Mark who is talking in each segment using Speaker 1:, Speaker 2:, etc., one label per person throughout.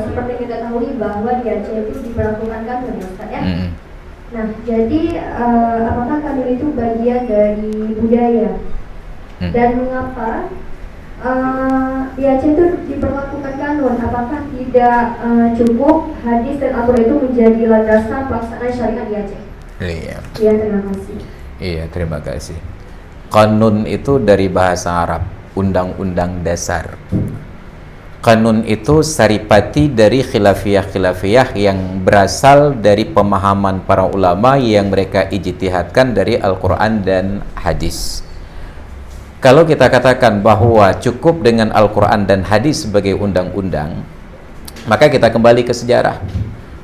Speaker 1: seperti kita tahu bahwa di Aceh itu diberlakukan kanun ya Ustaz ya. Nah, jadi apakah kanun itu bagian dari budaya? Dan mengapa di Aceh itu diberlakukan kanun? Apakah tidak cukup hadis dan Al-Quran itu menjadi landasan pelaksanaan syariat di Aceh?
Speaker 2: Iya.
Speaker 1: Iya, terima kasih.
Speaker 2: Iya, terima kasih. Kanun itu dari bahasa Arab, undang-undang dasar. Kanun itu saripati dari khilafiyah-khilafiyah yang berasal dari pemahaman para ulama yang mereka ijtihadkan dari Al-Quran dan hadis. Kalau kita katakan bahwa cukup dengan Al-Quran dan hadis sebagai undang-undang, maka kita kembali ke sejarah.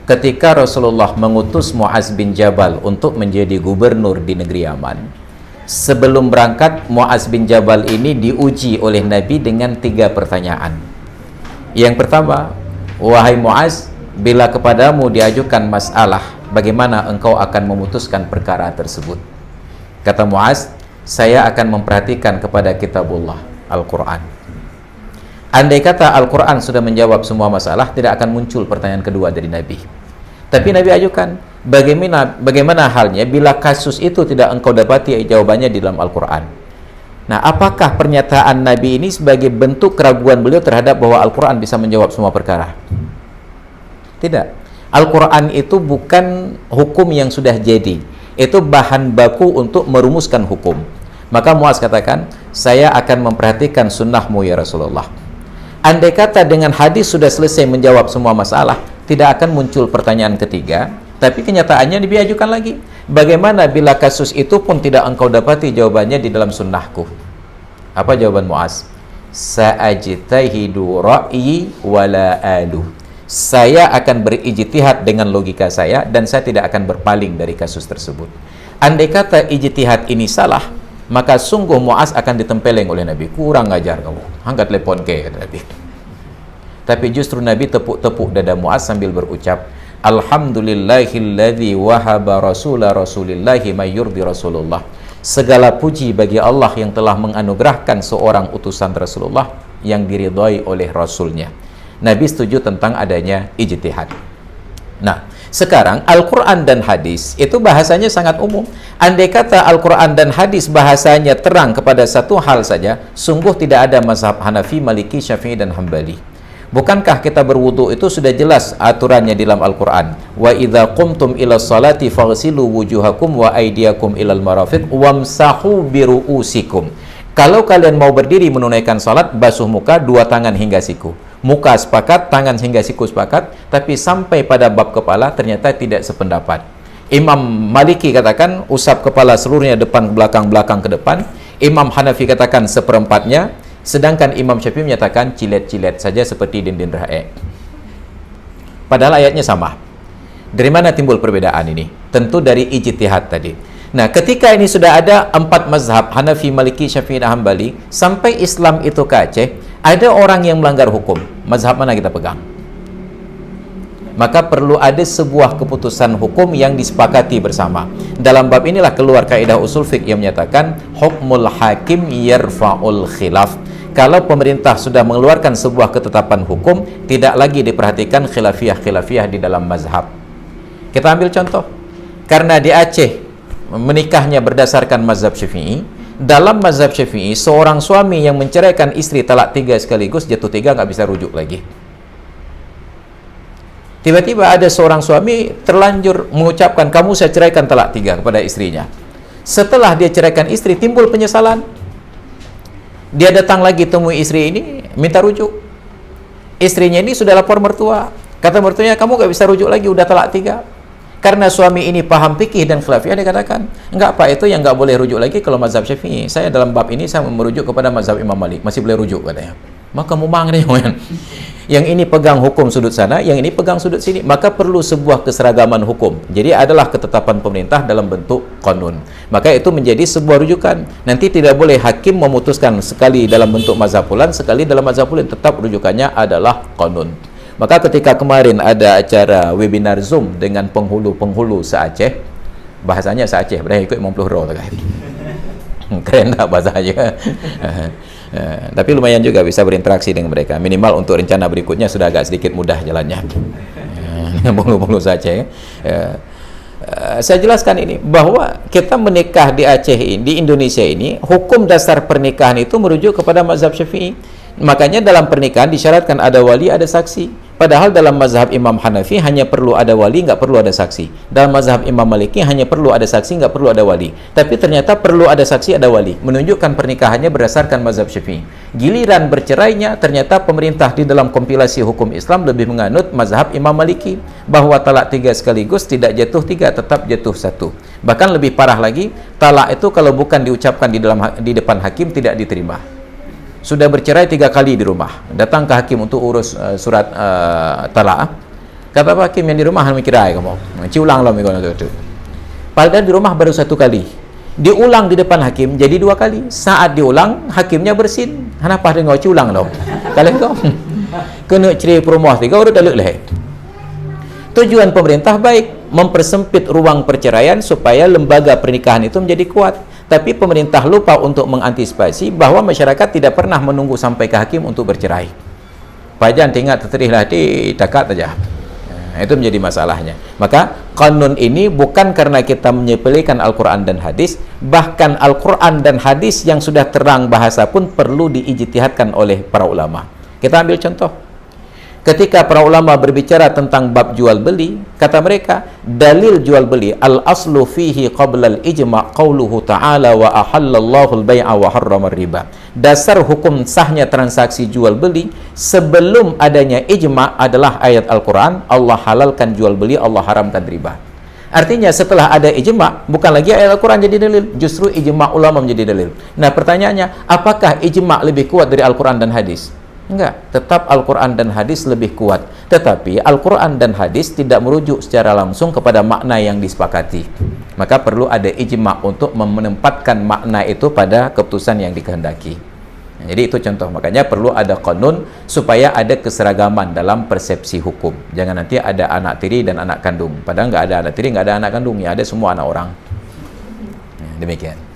Speaker 2: Ketika Rasulullah mengutus Muaz bin Jabal untuk menjadi gubernur di negeri Yaman, sebelum berangkat Muaz bin Jabal ini diuji oleh Nabi dengan 3 pertanyaan. Yang pertama, wahai Muaz, bila kepadamu diajukan masalah, bagaimana engkau akan memutuskan perkara tersebut? Kata Muaz, saya akan memperhatikan kepada kitabullah, Al-Quran. Andai kata Al-Quran sudah menjawab semua masalah, tidak akan muncul pertanyaan kedua dari Nabi. Tapi Nabi ajukan, bagaimana halnya bila kasus itu tidak engkau dapati jawabannya di dalam Al-Quran? Nah, apakah pernyataan Nabi ini sebagai bentuk keraguan beliau terhadap bahwa Al-Quran bisa menjawab semua perkara? Tidak. Al-Quran itu bukan hukum yang sudah jadi. Itu bahan baku untuk merumuskan hukum. Maka Muaz katakan, saya akan memperhatikan sunnahmu ya Rasulullah. Andai kata dengan hadis sudah selesai menjawab semua masalah, tidak akan muncul pertanyaan ketiga, tapi kenyataannya diajukan lagi. Bagaimana bila kasus itu pun tidak engkau dapati jawabannya di dalam sunnahku? Apa jawaban Muaz? Sa'ajtahidu ra'yi wala alu. Saya akan berijtihad dengan logika saya dan saya tidak akan berpaling dari kasus tersebut. Andai kata ijtihad ini salah, maka sungguh Muaz akan ditempeleng oleh Nabi. Kurang ajar kamu, angkat telepon ke Nabi. Tapi justru Nabi tepuk-tepuk dada Muaz sambil berucap, Alhamdulillahilladzi wahaba rasulillahi may yurdi Rasulullah. Segala puji bagi Allah yang telah menganugerahkan seorang utusan Rasulullah yang diridhai oleh Rasulnya. Nabi setuju tentang adanya ijtihad. Nah, sekarang Al-Quran dan hadis itu bahasanya sangat umum. Andai kata Al-Quran dan hadis bahasanya terang kepada satu hal saja, sungguh tidak ada mazhab Hanafi, Maliki, Syafi'i dan Hambali. Bukankah kita berwudu itu sudah jelas aturannya di dalam Al-Quran? Wa idza qumtum ila salati faghsilu wujuhakum wa aydiyakum ilal marafiq wamsahu biru'usikum. Kalau kalian mau berdiri menunaikan salat, basuh muka 2 tangan hingga siku. Muka sepakat, tangan hingga siku sepakat, tapi sampai pada bab kepala ternyata tidak sependapat. Imam Maliki katakan usap kepala seluruhnya depan belakang, belakang ke depan. Imam Hanafi katakan seperempatnya. Sedangkan Imam Syafi'i menyatakan cilet-cilet saja seperti dinding raek. Padahal ayatnya sama. Dari mana timbul perbedaan ini? Tentu dari ijtihad tadi. Nah, ketika ini sudah ada 4 mazhab, Hanafi, Maliki, Syafi'i dan Hambali, sampai Islam itu ke Aceh, ada orang yang melanggar hukum. Mazhab mana kita pegang? Maka perlu ada sebuah keputusan hukum yang disepakati bersama. Dalam bab inilah keluar kaidah usul fiqh yang menyatakan hukmul hakim yarfa'ul khilaf. Kalau pemerintah sudah mengeluarkan sebuah ketetapan hukum, tidak lagi diperhatikan khilafiyah-khilafiyah di dalam mazhab. Kita ambil contoh. Karena di Aceh menikahnya berdasarkan mazhab Syafi'i, dalam mazhab Syafi'i seorang suami yang menceraikan istri talak 3 sekaligus, jatuh 3 nggak bisa rujuk lagi. Tiba-tiba ada seorang suami terlanjur mengucapkan, kamu saya ceraikan talak 3 kepada istrinya. Setelah dia ceraikan istri, timbul penyesalan. Dia datang lagi temui istri ini, minta rujuk. Istrinya ini sudah lapor mertua. Kata mertuanya, kamu gak bisa rujuk lagi, udah talak 3. Karena suami ini paham fikih dan khilafiyah, dia katakan, enggak Pak, itu yang gak boleh rujuk lagi kalau mazhab Syafi'i. Saya dalam bab ini, saya merujuk kepada mazhab Imam Malik. Masih boleh rujuk katanya. Maka mumang nih, yang ini pegang hukum sudut sana, yang ini pegang sudut sini. Maka perlu sebuah keseragaman hukum. Jadi adalah ketetapan pemerintah dalam bentuk qanun. Maka itu menjadi sebuah rujukan. Nanti tidak boleh hakim memutuskan sekali dalam bentuk mazhab fulan, sekali dalam mazhab fulan. Tetap rujukannya adalah qanun. Maka ketika kemarin ada acara webinar Zoom dengan penghulu-penghulu se-Aceh, bahasanya se-Aceh, berarti ikut Imam Pluhro. Keren tak bahasanya? Tapi lumayan juga bisa berinteraksi dengan mereka. Minimal untuk rencana berikutnya sudah agak sedikit mudah jalannya. Dengan bulu-bulu saja ya. Saya jelaskan ini bahwa kita menikah di Aceh ini, di Indonesia ini, hukum dasar pernikahan itu merujuk kepada mazhab Syafi'i. Makanya dalam pernikahan disyaratkan ada wali, ada saksi. Padahal dalam mazhab Imam Hanafi hanya perlu ada wali, nggak perlu ada saksi. Dalam mazhab Imam Maliki hanya perlu ada saksi, nggak perlu ada wali. Tapi ternyata perlu ada saksi, ada wali. Menunjukkan pernikahannya berdasarkan mazhab Syafi'i. Giliran bercerainya, ternyata pemerintah di dalam kompilasi hukum Islam lebih menganut mazhab Imam Maliki. Bahwa talak 3 sekaligus tidak jatuh 3, tetap jatuh 1. Bahkan lebih parah lagi, talak itu kalau bukan diucapkan di depan hakim tidak diterima. Sudah bercerai 3 kali di rumah, datang ke hakim untuk urus surat talak. Kata Pak Hakim, yang di rumah mikir aja kamu, ciulang lah itu. Padahal di rumah baru 1 kali, diulang di depan hakim jadi 2 kali. Saat diulang hakimnya bersin, kenapa dengar ciulang loh? Kalian kau kena cerai perumah 3 udah dalek leh. Tujuan pemerintah baik, mempersempit ruang perceraian supaya lembaga pernikahan itu menjadi kuat. Tapi pemerintah lupa untuk mengantisipasi bahwa masyarakat tidak pernah menunggu sampai ke hakim untuk bercerai. Pajan tinggal terterihlah di dekat saja. Itu menjadi masalahnya. Maka kanun ini bukan karena kita menyepelekan Al-Quran dan hadis, bahkan Al-Quran dan hadis yang sudah terang bahasa pun perlu diijtihadkan oleh para ulama. Kita ambil contoh. Ketika para ulama berbicara tentang bab jual beli, kata mereka, dalil jual beli al-aslu fihi qabla al-ijma' qauluhu ta'ala wa ahallallahu al-bai'a wa harrama riba. Dasar hukum sahnya transaksi jual beli sebelum adanya ijma' adalah ayat Al-Quran, Allah halalkan jual beli, Allah haramkan riba. Artinya setelah ada ijma', bukan lagi ayat Al-Quran jadi dalil, justru ijma' ulama menjadi dalil. Nah pertanyaannya, apakah ijma' lebih kuat dari Al-Quran dan hadis? Enggak, tetap Al-Quran dan hadis lebih kuat. Tetapi Al-Quran dan hadis tidak merujuk secara langsung kepada makna yang disepakati. Maka perlu ada ijma' untuk menempatkan makna itu pada keputusan yang dikehendaki. Jadi itu contoh. Makanya perlu ada qanun supaya ada keseragaman dalam persepsi hukum. Jangan nanti ada anak tiri dan anak kandung. Padahal nggak ada anak tiri, nggak ada anak kandung. Ya ada semua anak orang. Demikian.